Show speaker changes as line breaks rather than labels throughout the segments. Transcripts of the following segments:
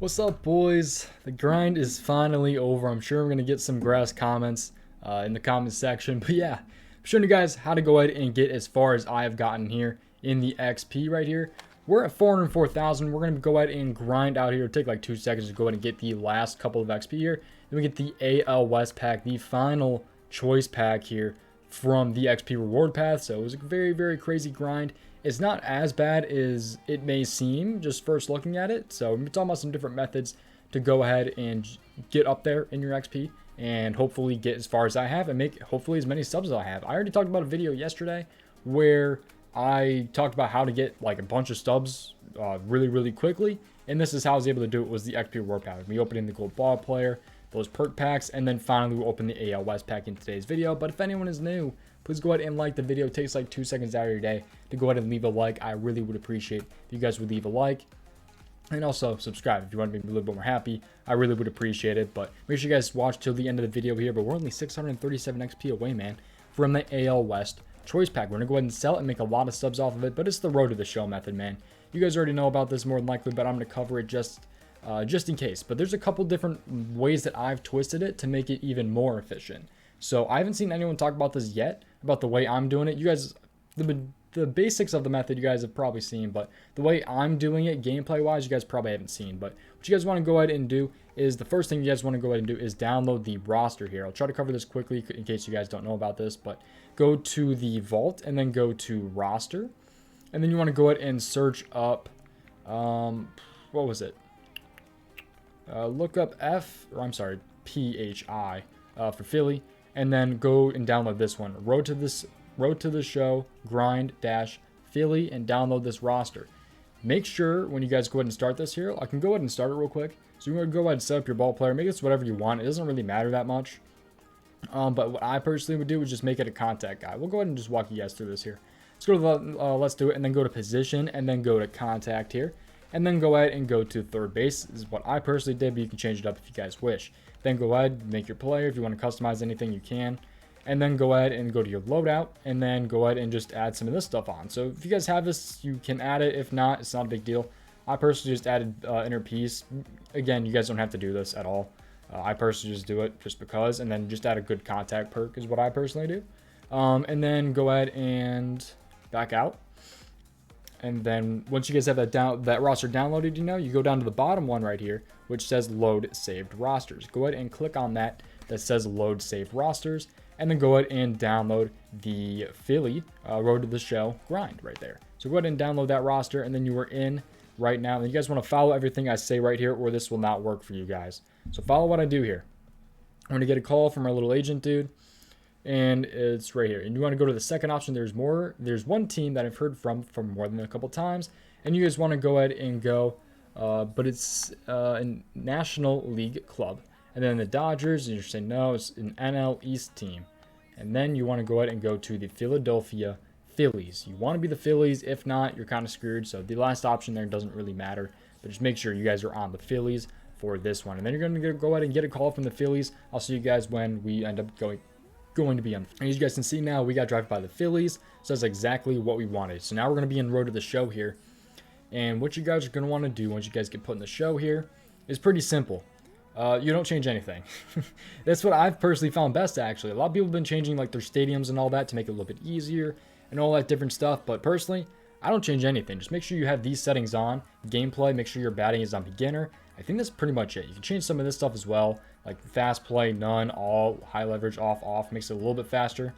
What's up, boys? The grind is finally over. I'm sure I'm going to get some grass comments in the comment section. But yeah, I'm showing you guys how to go ahead and get as far as I have gotten here in the XP right here. We're at 404,000. We're going to go ahead and grind out here. It'll take like 2 seconds to go ahead and get the last couple of XP here. Then we get the AL West pack, the final choice pack here from the XP reward path. So it was a very, very crazy grind. It's not as bad as it may seem just first looking at it. So we're talking about some different methods to go ahead and get up there in your XP and hopefully get as far as I have and make hopefully as many subs as I have. I already talked about a video yesterday where I talked about how to get like a bunch of subs really, really quickly. And this is how I was able to do it, was the XP reward pack. We opened in the gold ball player, those perk packs, and then finally we open the AL West pack in today's video. But if anyone is new, please go ahead and like the video. It takes like 2 seconds out of your day to go ahead and leave a like. I really would appreciate if you guys would leave a like. And also subscribe if you want to make me a little bit more happy. I really would appreciate it. But make sure you guys watch till the end of the video here. But we're only 637 XP away, man, from the AL West choice pack. We're going to go ahead and sell it and make a lot of subs off of it. But it's the road to the show method, man. You guys already know about this more than likely, but I'm going to cover it just in case. But there's a couple different ways that I've twisted it to make it even more efficient. So I haven't seen anyone talk about this yet, about the way I'm doing it. You guys, the basics of the method you guys have probably seen, but the way I'm doing it gameplay wise, you guys probably haven't seen. But what you guys want to go ahead and do is, the first thing you guys want to go ahead and do is download the roster here. I'll try to cover this quickly in case you guys don't know about this, but go to the vault and then go to roster. And then you want to go ahead and search up, what was it? Look up PHI for Philly, and then go and download this one. Road to the show, grind dash Philly, and download this roster. Make sure when you guys go ahead and start this here, I can go ahead and start it real quick. So you're going to go ahead and set up your ball player. Make this whatever you want. It doesn't really matter that much. But what I personally would do is just make it a contact guy. We'll go ahead and just walk you guys through this here. Let's go to the, let's do it, and then go to position, and then go to contact here. And then go ahead and go to third base. This is what I personally did, but you can change it up if you guys wish. Then go ahead, make your player. If you want to customize anything, you can. And then go ahead and go to your loadout, and then go ahead and just add some of this stuff on. So if you guys have this, you can add it. If not, it's not a big deal. I personally just added inner piece. Again, you guys don't have to do this at all. I personally just do it just because, and then just add a good contact perk is what I personally do. And then go ahead and back out. And then once you guys have that roster downloaded, you go down to the bottom one right here, which says load saved rosters. Go ahead and click on that says load saved rosters, and then go ahead and download the Philly road to the show grind right there. So go ahead and download that roster, and then you are in right now. And you guys want to follow everything I say right here, or this will not work for you guys. So follow what I do here. I'm going to get a call from our little agent dude, and it's right here. And you want to go to the second option. There's one team that I've heard from more than a couple times, and you guys want to go ahead and go, but it's a National League club. And then the Dodgers, and you're saying no, it's an NL East team. And then you want to go ahead and go to the Philadelphia Phillies. You want to be the Phillies. If not, you're kind of screwed. So the last option there doesn't really matter, but just make sure you guys are on the Phillies for this one. And then you're going to go ahead and get a call from the Phillies. I'll see you guys when we end up going to be on. And as you guys can see now, we got drafted by the Phillies. So that's exactly what we wanted. So now we're going to be in road to the show here. And what you guys are going to want to do once you guys get put in the show here is pretty simple. You don't change anything. That's what I've personally found best, actually. A lot of people have been changing like their stadiums and all that to make it a little bit easier and all that different stuff. But personally, I don't change anything. Just make sure you have these settings on. Gameplay, make sure your batting is on beginner. I think that's pretty much it. You can change some of this stuff as well, like fast play, none, all, high leverage, off, makes it a little bit faster.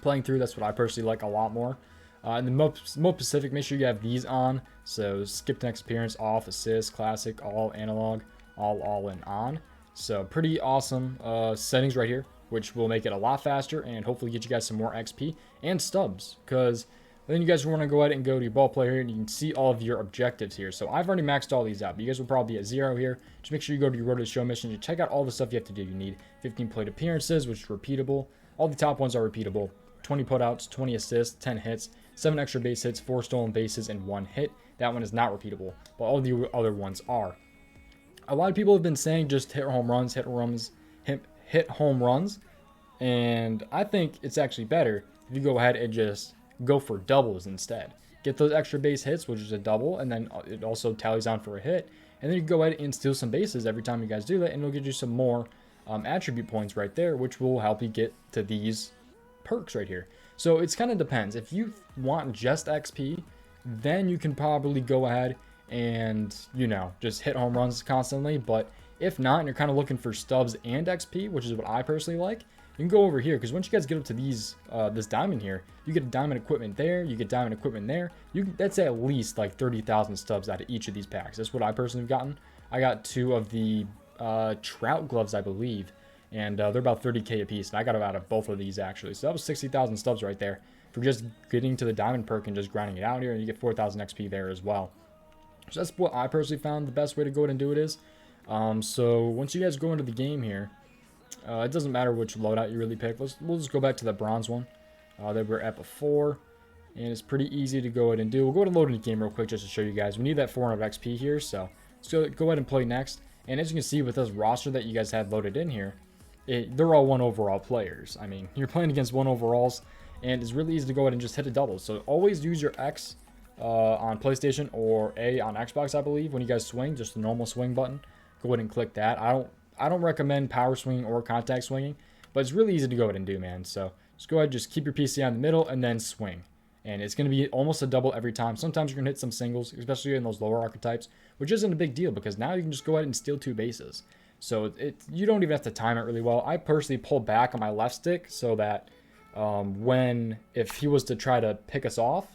Playing through, that's what I personally like a lot more. And the most specific, make sure you have these on. So skip next appearance, off, assist, classic, all, analog, all in on. So pretty awesome settings right here, which will make it a lot faster and hopefully get you guys some more XP and stubs, because then you guys want to go ahead and go to your ball player and you can see all of your objectives here. So I've already maxed all these out, but you guys will probably be at 0 here. Just make sure you go to your road to the show mission and check out all the stuff you have to do. You need 15 plate appearances, which is repeatable. All the top ones are repeatable. 20 putouts, 20 assists, 10 hits, 7 extra base hits, 4 stolen bases, and 1 hit. That one is not repeatable, but all the other ones are. A lot of people have been saying just hit home runs, hit home runs, and I think it's actually better if you go ahead and just go for doubles instead. Get those extra base hits, which is a double, and then it also tallies on for a hit, And then you can go ahead and steal some bases every time you guys do that, and it'll get you some more attribute points right there, which will help you get to these perks right here. So it's kind of depends. If you want just XP, then you can probably go ahead and, you know, just hit home runs constantly. But if not, and you're kind of looking for stubs and XP, which is what I personally like, you can go over here, because once you guys get up to these this diamond here, you get a diamond equipment there, you get diamond equipment there. That's at least like 30,000 stubs out of each of these packs. That's what I personally have gotten. I got 2 of the trout gloves, I believe, and they're about 30k a piece, and I got them out of both of these actually. So that was 60,000 stubs right there for just getting to the diamond perk and just grinding it out here, and you get 4,000 XP there as well. So that's what I personally found the best way to go ahead and do it is. So once you guys go into the game here, it doesn't matter which loadout you really pick. We'll just go back to the bronze one that we're at before, and it's pretty easy to go ahead and do. We'll go ahead and load in the game real quick just to show you guys. We need that 400 XP here, so let's go ahead and play next. And as you can see with this roster that you guys have loaded in here, they're all 1 overall players. I mean, you're playing against 1 overalls, and it's really easy to go ahead and just hit a double. So always use your X on PlayStation or A on Xbox, I believe, when you guys swing, just the normal swing button. Go ahead and click that. I don't recommend power swinging or contact swinging, but it's really easy to go ahead and do, man. So just go ahead, just keep your PC on the middle and then swing. And it's going to be almost a double every time. Sometimes you're going to hit some singles, especially in those lower archetypes, which isn't a big deal because now you can just go ahead and steal 2 bases. So you don't even have to time it really well. I personally pull back on my left stick so that if he was to try to pick us off,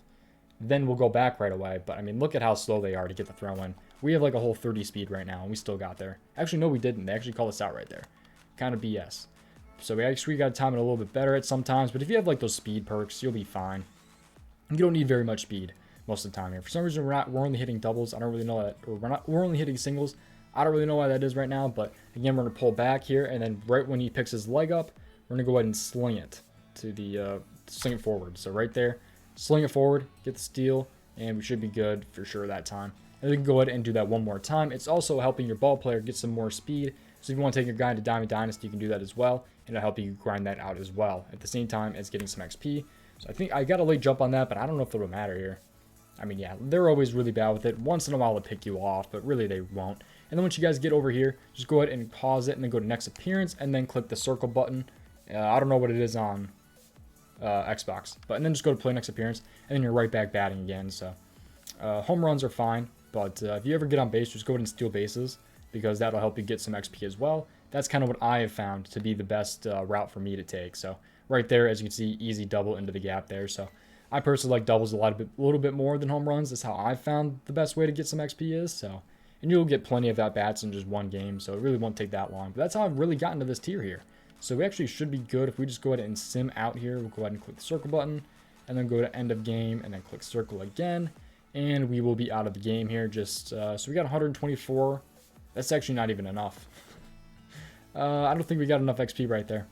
then we'll go back right away. But I mean, look at how slow they are to get the throw in. We have like a whole 30 speed right now, and we still got there. Actually, no, we didn't. They actually called us out right there. Kind of BS. So we actually got to time it a little bit better at sometimes. But if you have like those speed perks, you'll be fine. You don't need very much speed most of the time here. For some reason, we're only hitting doubles. I don't really know that. Or we're only hitting singles. I don't really know why that is right now. But again, we're going to pull back here. And then right when he picks his leg up, we're going to go ahead and sling it to the sling it forward. So right there, sling it forward, get the steal, and we should be good for sure that time. And we can go ahead and do that one more time. It's also helping your ball player get some more speed. So if you want to take your guy into Diamond Dynasty, you can do that as well. And it'll help you grind that out as well at the same time as getting some XP. So I think I got a late jump on that, but I don't know if it'll matter here. I mean, yeah, they're always really bad with it. Once in a while they'll pick you off, but really they won't. And then once you guys get over here, just go ahead and pause it and then go to next appearance and then click the circle button. I don't know what it is on Xbox, and then just go to play next appearance and then you're right back batting again. So home runs are fine, but if you ever get on base, just go ahead and steal bases because that'll help you get some XP as well. That's kind of what I have found to be the best route for me to take. So right there, as you can see, easy double into the gap there. So I personally like doubles a little bit more than home runs. That's how I've found the best way to get some XP is. So, and you'll get plenty of at bats in just one game, so it really won't take that long. But that's how I've really gotten to this tier here. So we actually should be good if we just go ahead and sim out here. We'll go ahead and click the circle button, and then go to end of game, and then click circle again, and we will be out of the game here. Just so we got 124. That's actually not even enough. I don't think we got enough XP right there.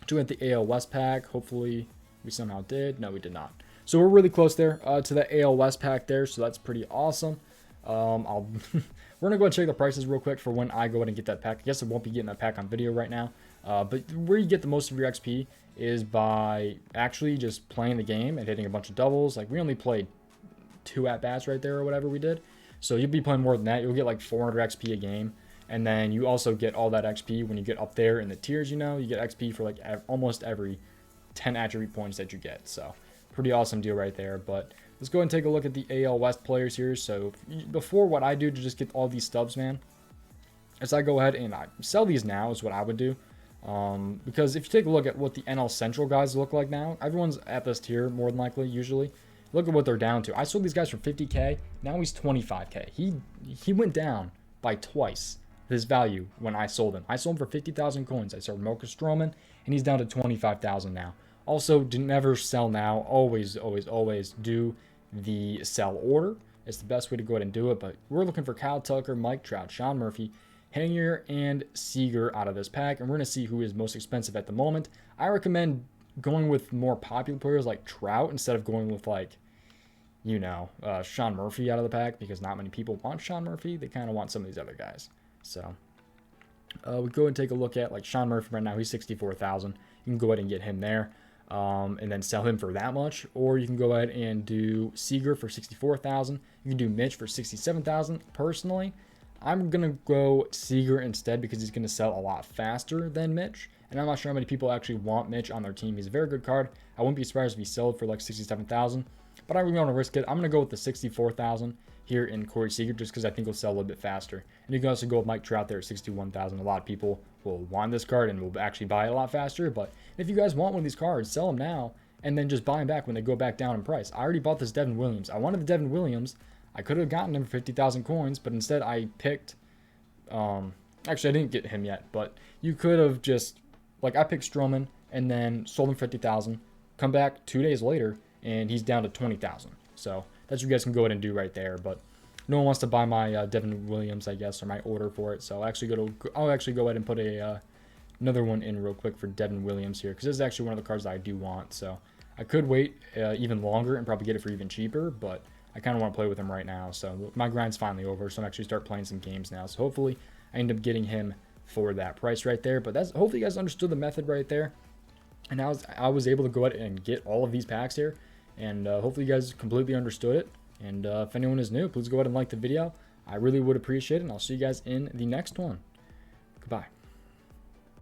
To at the AL West pack. Hopefully we somehow did. No, we did not. So we're really close there to the AL West pack there. So that's pretty awesome. We're gonna go ahead and check the prices real quick for when I go ahead and get that pack. I guess I won't be getting that pack on video right now. But where you get the most of your XP is by actually just playing the game and hitting a bunch of doubles. Like we only played 2 at bats right there or whatever we did. So you'll be playing more than that. You'll get like 400 XP a game. And then you also get all that XP when you get up there in the tiers, you know. You get XP for like almost every 10 attribute points that you get. So pretty awesome deal right there. But let's go ahead and take a look at the AL West players here. So before, what I do to just get all these stubs, man, is I go ahead and I sell these now is what I would do. Because if you take a look at what the NL Central guys look like now, everyone's at this tier more than likely, usually. Look at what they're down to. I sold these guys for 50K. Now he's 25K. He went down by twice his value when I sold him. I sold him for 50,000 coins. I sold Marcus Stroman, and he's down to 25,000 now. Also, never sell now. Always, always, always do the sell order. It's the best way to go ahead and do it. But we're looking for Kyle Tucker, Mike Trout, Sean Murphy, Hanier, and Seager out of this pack. And we're going to see who is most expensive at the moment. I recommend going with more popular players like Trout instead of going with like, you know, Sean Murphy out of the pack, because not many people want Sean Murphy. They kind of want some of these other guys. So we go and take a look at like Sean Murphy right now. He's 64,000. You can go ahead and get him there and then sell him for that much. Or you can go ahead and do Seager for 64,000. You can do Mitch for 67,000. Personally, I'm going to go Seager instead because he's going to sell a lot faster than Mitch. And I'm not sure how many people actually want Mitch on their team. He's a very good card. I wouldn't be surprised if he sold for like 67,000. But I really want to risk it. I'm going to go with the 64,000 here in Corey Seager just because I think he'll sell a little bit faster. And you can also go with Mike Trout there at 61,000. A lot of people will want this card and will actually buy it a lot faster. But if you guys want one of these cards, sell them now and then just buy them back when they go back down in price. I already bought this Devin Williams. I wanted the Devin Williams. I could have gotten him for 50,000 coins, but instead I picked, actually I didn't get him yet, but you could have just, like I picked Stroman and then sold him 50,000, come back 2 days later and he's down to 20,000. So that's what you guys can go ahead and do right there, but no one wants to buy my Devin Williams, I guess, or my order for it. So I'll actually go ahead and put another one in real quick for Devin Williams here because this is actually one of the cards that I do want. So I could wait even longer and probably get it for even cheaper, but I kind of want to play with him right now. So my grind's finally over, so I'm actually start playing some games now. So hopefully I end up getting him for that price right there. But that's hopefully you guys understood the method right there. And I was able to go ahead and get all of these packs here. And hopefully you guys completely understood it. And if anyone is new, please go ahead and like the video. I really would appreciate it. And I'll see you guys in the next one. Goodbye.